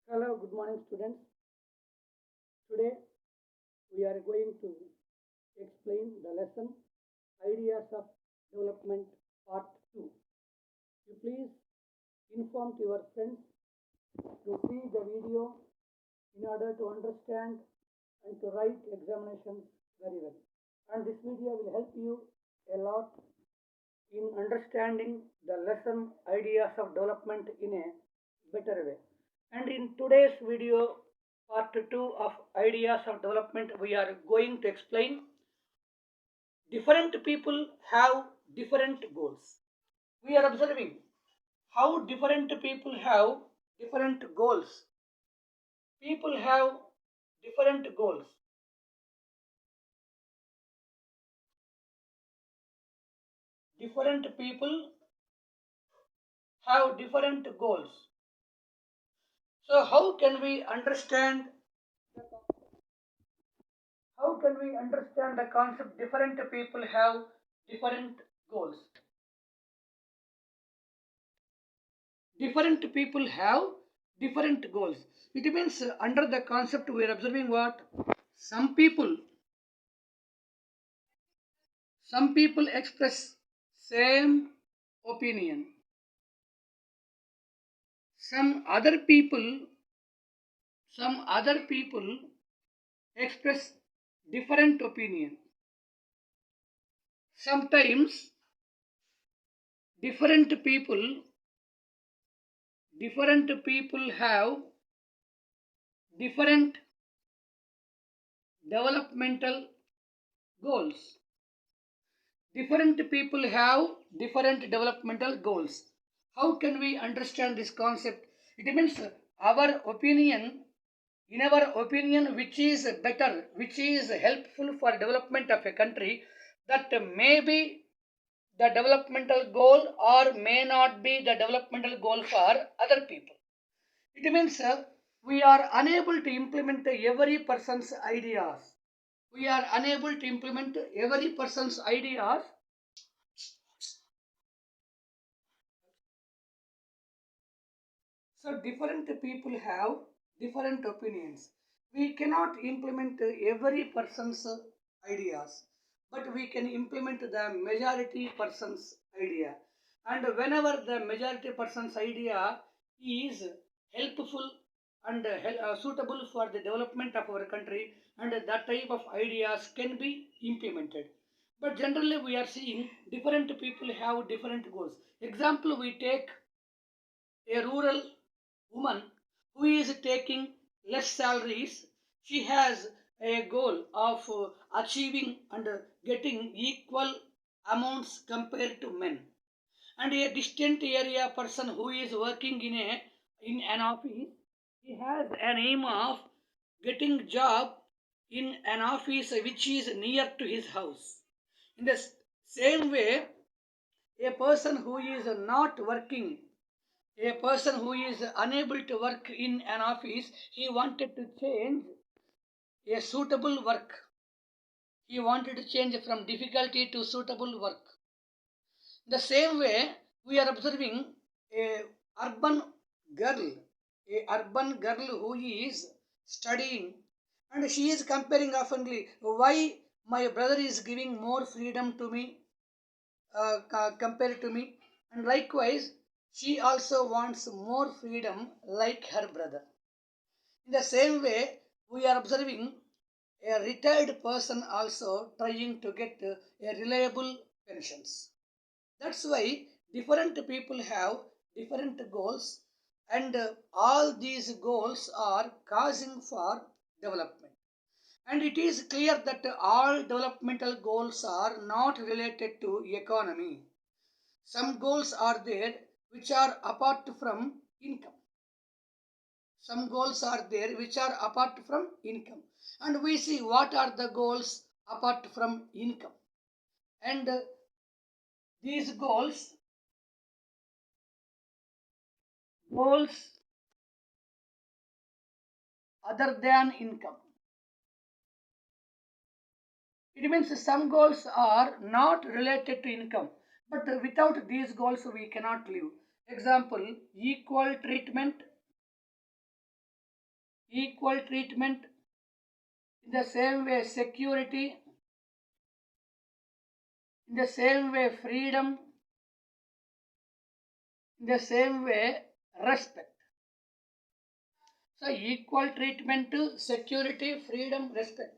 Hello, good morning, students. Today we are going to explain the lesson Ideas of Development Part 2. You please inform to your friends to see the video in order to understand and to write examinations very well. And this video will help you a lot in understanding the lesson Ideas of Development in a better way. And in today's video, part 2 of Ideas of Development, we are going to explain different people have different goals. We are observing how different people have different goals. People have different goals. Different people have different goals. So how can we understand the concept different people have different goals? Different people have different goals. It means under the concept we are observing what? Some people, some people express same opinion. Some other people, some other people express different opinion. Sometimes different people, different people have different developmental goals. Different people have different developmental goals. How can we understand this concept? It means our opinion, in our opinion, which is better, which is helpful for development of a country, that may be the developmental goal or may not be the developmental goal for other people. It means we are unable to implement every person's ideas. We are unable to implement every person's ideas. So different people have different opinions. We cannot implement every person's ideas, but we can implement the majority person's idea. And whenever the majority person's idea is helpful and suitable for the development of our country, and that type of ideas can be implemented. But generally, we are seeing different people have different goals. Example, we take a rural woman who is taking less salaries. She has a goal of achieving and getting equal amounts compared to men. And a distant area person who is working in an office, he has an aim of getting job in an office which is near to his house. In the same way, a person who is not working, a person who is unable to work in an office, he wanted to change a suitable work. He wanted to change from difficulty to suitable work. The same way, we are observing a urban girl, a urban girl who is studying, and she is comparing oftenly why my brother is giving more freedom to me compared to me, and likewise she also wants more freedom like her brother. In the same way, we are observing a retired person also trying to get a reliable pensions. That's why different people have different goals, and all these goals are causing for development. And it is clear that all developmental goals are not related to economy. Some goals are there which are apart from income. Some goals are there which are apart from income. And we see what are the goals apart from income. And these goals other than income. It means some goals are not related to income, but without these goals we cannot live. Example, equal treatment equal treatment, in the same way security, in the same way freedom, in the same way respect. So equal treatment, security, freedom, respect.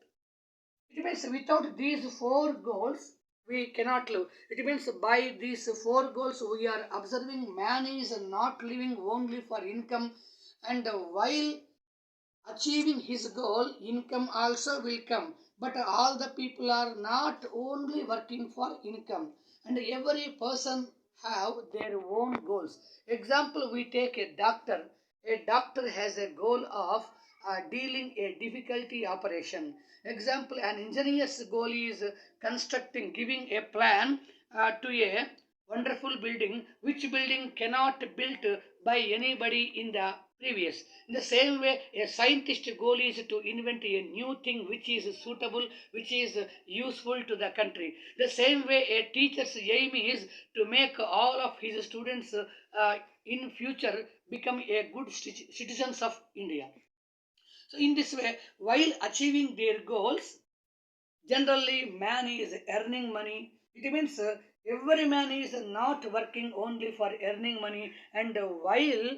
It means without these four goals, we cannot live. It means by these four goals, we are observing man is not living only for income, and while achieving his goal, income also will come. But all the people are not only working for income, and every person have their own goals. Example, we take a doctor. A doctor has a goal of dealing a difficulty operation. Example, an engineer's goal is constructing, giving a plan to a wonderful building, which building cannot built by anybody in the previous. In the same way, a scientist goal is to invent a new thing which is suitable, which is useful to the country. The same way, a teacher's aim is to make all of his students in future become a good citizens of India. So in this way, while achieving their goals, generally man is earning money. It means every man is not working only for earning money, and while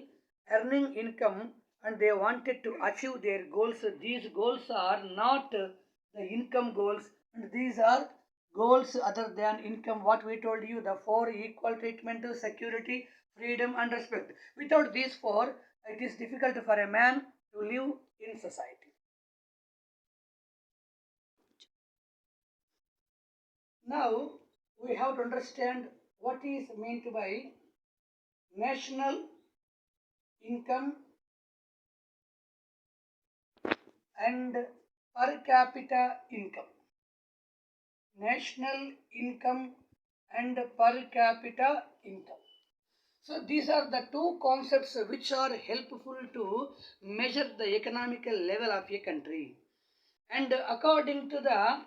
earning income and they wanted to achieve their goals, these goals are not the income goals, and these are goals other than income. What we told you, the four: equal treatment, security, freedom, and respect. Without these four, it is difficult for a man to live in society. Now we have to understand what is meant by national income and per capita income. National income and per capita income. So these are the two concepts which are helpful to measure the economical level of a country. And according to the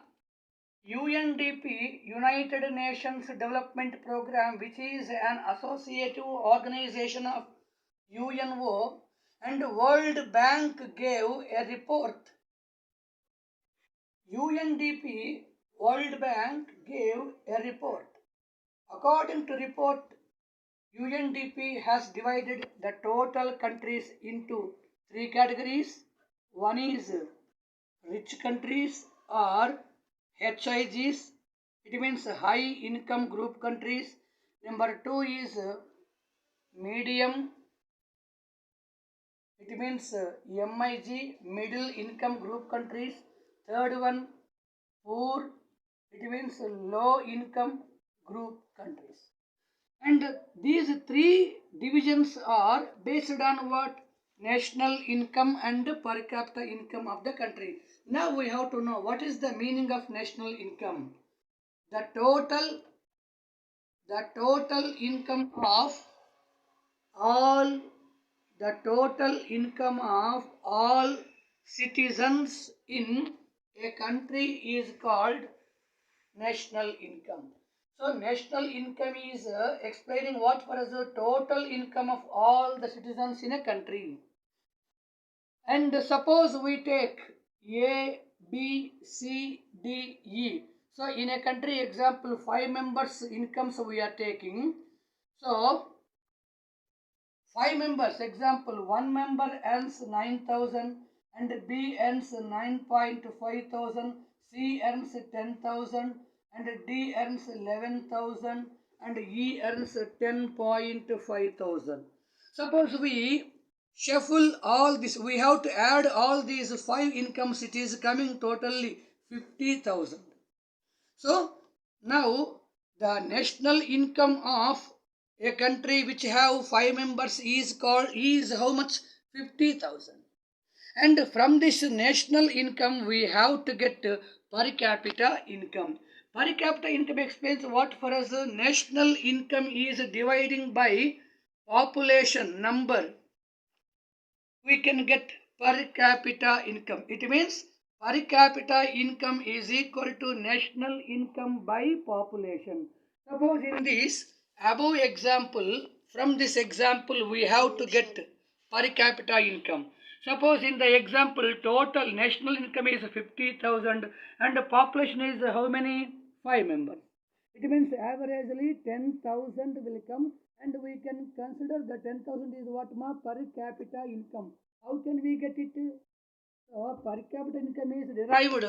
UNDP, United Nations Development Program, which is an associative organization of UNO, and World Bank gave a report. UNDP, World Bank gave a report. According to report, UNDP has divided the total countries into three categories. One is rich countries or HIGs, it means high income group countries. Number two is medium, it means MIG, middle income group countries. Third one, poor, it means low income group countries. And these three divisions are based on what? National income and per capita income of the country. Now we have to know what is the meaning of national income. The total income of all all citizens in a country is called national income. So national income is explaining what for us the total income of all the citizens in a country. And suppose we take A, B, C, D, E. So in a country, example, 5 members incomes we are taking. So 5 members, example, one member earns 9,000 and B earns 9.5 thousand, C earns 10,000 and D earns 11,000 and E earns 10.5 thousand. Suppose we shuffle all this, we have to add all these 5 incomes, it is coming totally 50,000. So now the national income of a country which have 5 members is how much? 50,000. And from this national income we have to get per capita income. Per capita income explains what for us national income is dividing by population number. We can get per capita income. It means per capita income is equal to national income by population. Suppose in this above example, from this example we have to get per capita income. Suppose in the example, total national income is 50,000 and the population is how many? 5 members. It means averagely 10,000 will come, and we can consider the 10,000 is what ma per capita income. How can we get it? So per capita income is derived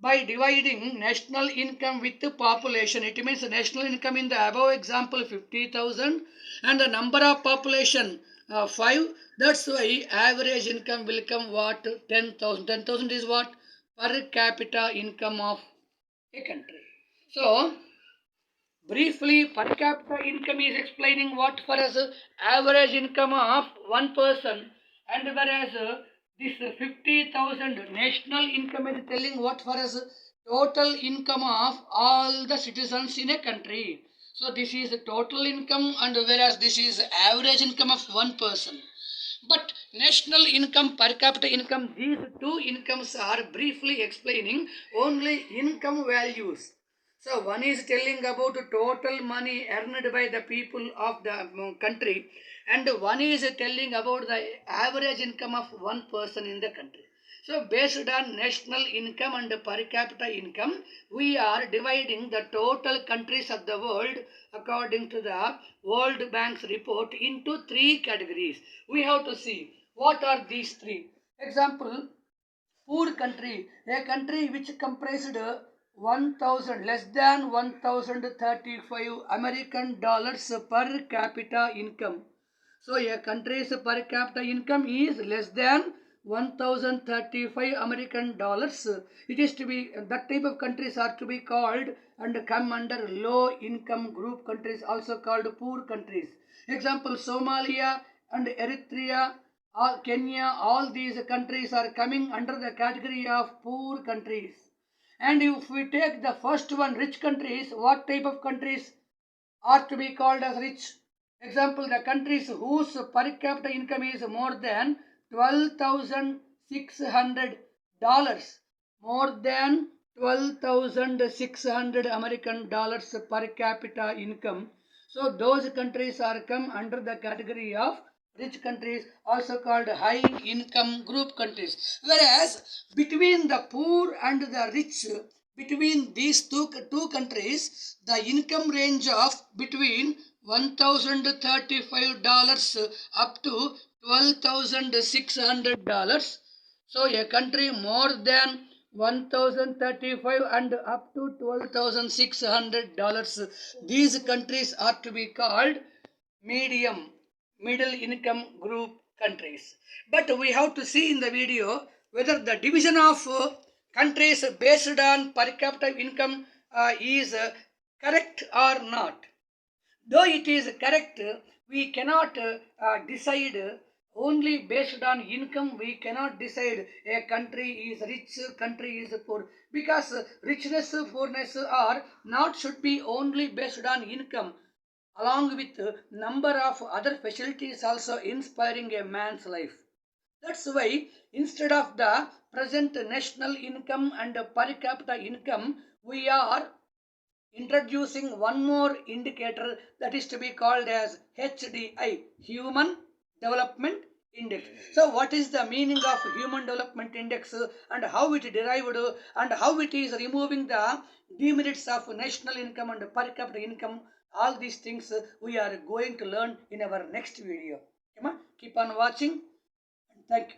by dividing national income with the population. It means national income in the above example 50,000 and the number of population 5. That's why average income will come what? 10,000. 10,000 is what? Per capita income of a country. So briefly, per capita income is explaining what for us average income of one person, and whereas this 50,000 national income is telling what for us total income of all the citizens in a country. So this is total income, and whereas this is average income of one person. But national income, per capita income, these two incomes are briefly explaining only income values. So one is telling about total money earned by the people of the country, and one is telling about the average income of one person in the country. So based on national income and per capita income, we are dividing the total countries of the world according to the World Bank's report into three categories. We have to see what are these three. Example, poor country, a country which comprised 1000 less than 1035 American dollars per capita income. So a country's per capita income is less than 1035 American dollars. It is to be that type of countries are to be called and come under low income group countries, also called poor countries. Example, Somalia and Eritrea, Kenya, all these countries are coming under the category of poor countries. And if we take the first one, rich countries, what type of countries are to be called as rich? Example, the countries whose per capita income is more than $12,600, more than 12,600 American dollars per capita income. So those countries are come under the category of rich countries, also called high income group countries. Whereas between the poor and the rich, between these two countries, the income range of between $1,035 up to $12,600. So a country more than 1035 and up to $12,600. These countries are to be called middle income group countries. But we have to see in the video whether the division of countries based on per capita income is correct or not. Though it is correct, we cannot decide only based on income. We cannot decide a country is rich, country is poor, because richness, poorness are not should be only based on income, along with number of other facilities also inspiring a man's life. That's why instead of the present national income and per capita income, we are introducing one more indicator, that is to be called as HDI, Human Development Index. So what is the meaning of Human Development Index and how it derived and how it is removing the demerits of national income and per capita income? All these things we are going to learn in our next video. Keep on watching. Thank you.